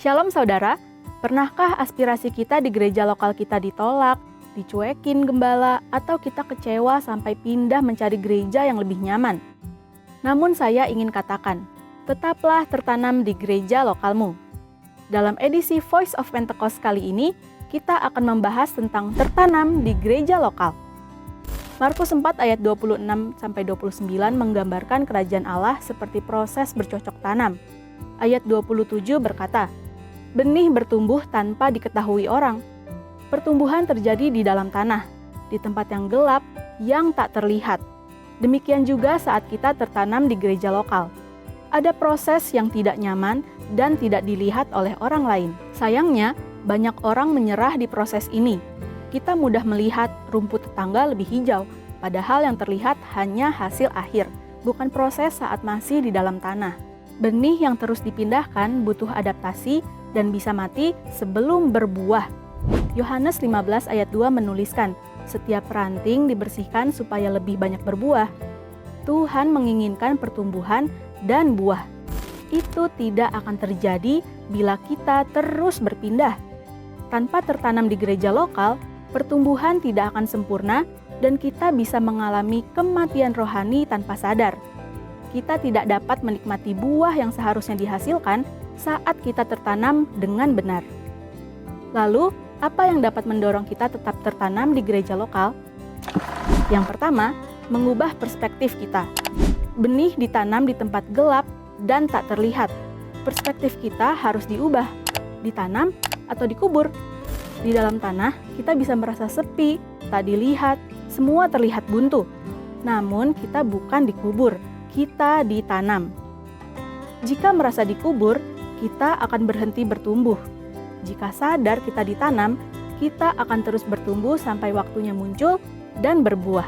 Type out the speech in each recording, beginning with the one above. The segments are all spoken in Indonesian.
Shalom saudara, pernahkah aspirasi kita di gereja lokal kita ditolak, dicuekin gembala, atau kita kecewa sampai pindah mencari gereja yang lebih nyaman? Namun saya ingin katakan, tetaplah tertanam di gereja lokalmu. Dalam edisi Voice of Pentecost kali ini, kita akan membahas tentang tertanam di gereja lokal. Markus 4 ayat 26-29 menggambarkan kerajaan Allah seperti proses bercocok tanam. Ayat 27 berkata, benih bertumbuh tanpa diketahui orang. Pertumbuhan terjadi di dalam tanah, di tempat yang gelap, yang tak terlihat. Demikian juga saat kita tertanam di gereja lokal. Ada proses yang tidak nyaman dan tidak dilihat oleh orang lain. Sayangnya, banyak orang menyerah di proses ini. Kita mudah melihat rumput tetangga lebih hijau, padahal yang terlihat hanya hasil akhir, bukan proses saat masih di dalam tanah. Benih yang terus dipindahkan butuh adaptasi dan bisa mati sebelum berbuah. Yohanes 15 ayat 2 menuliskan, setiap ranting dibersihkan supaya lebih banyak berbuah. Tuhan menginginkan pertumbuhan dan buah. Itu tidak akan terjadi bila kita terus berpindah. Tanpa tertanam di gereja lokal, pertumbuhan tidak akan sempurna dan kita bisa mengalami kematian rohani tanpa sadar. Kita tidak dapat menikmati buah yang seharusnya dihasilkan saat kita tertanam dengan benar. Lalu, apa yang dapat mendorong kita tetap tertanam di gereja lokal? Yang pertama, mengubah perspektif kita. Benih ditanam di tempat gelap dan tak terlihat. Perspektif kita harus diubah, ditanam atau dikubur. Di dalam tanah, kita bisa merasa sepi, tak dilihat, semua terlihat buntu. Namun, kita bukan dikubur, kita ditanam. Jika merasa dikubur, kita akan berhenti bertumbuh. Jika sadar kita ditanam, kita akan terus bertumbuh sampai waktunya muncul dan berbuah.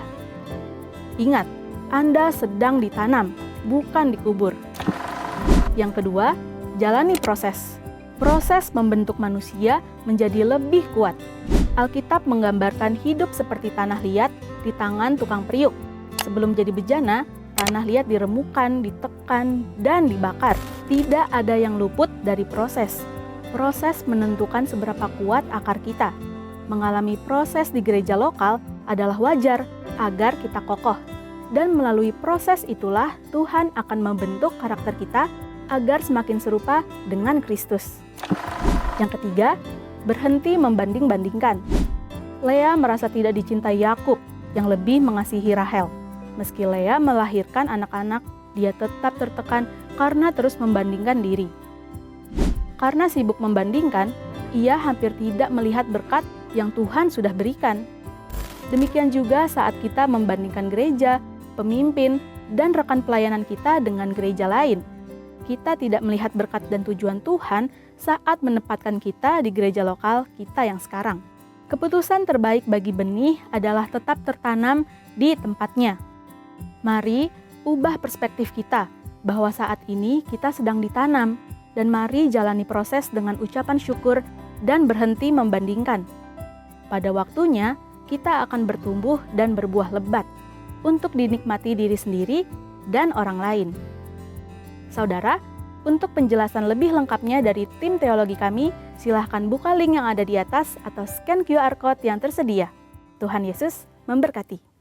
Ingat, Anda sedang ditanam, bukan dikubur. Yang kedua, jalani proses. Proses membentuk manusia menjadi lebih kuat. Alkitab menggambarkan hidup seperti tanah liat di tangan tukang periuk. Sebelum jadi bejana, tanah liat diremukan, ditekan, dan dibakar. Tidak ada yang luput dari proses. Proses menentukan seberapa kuat akar kita. Mengalami proses di gereja lokal adalah wajar agar kita kokoh. Dan melalui proses itulah Tuhan akan membentuk karakter kita agar semakin serupa dengan Kristus. Yang ketiga, berhenti membanding-bandingkan. Lea merasa tidak dicintai Yakub yang lebih mengasihi Rahel. Meski Lea melahirkan anak-anak, dia tetap tertekan karena terus membandingkan diri. Karena sibuk membandingkan, ia hampir tidak melihat berkat yang Tuhan sudah berikan. Demikian juga saat kita membandingkan gereja, pemimpin, dan rekan pelayanan kita dengan gereja lain. Kita tidak melihat berkat dan tujuan Tuhan saat menempatkan kita di gereja lokal kita yang sekarang. Keputusan terbaik bagi benih adalah tetap tertanam di tempatnya. Mari ubah perspektif kita bahwa saat ini kita sedang ditanam, dan mari jalani proses dengan ucapan syukur dan berhenti membandingkan. Pada waktunya, kita akan bertumbuh dan berbuah lebat untuk dinikmati diri sendiri dan orang lain. Saudara, untuk penjelasan lebih lengkapnya dari tim teologi kami, silahkan buka link yang ada di atas atau scan QR Code yang tersedia. Tuhan Yesus memberkati.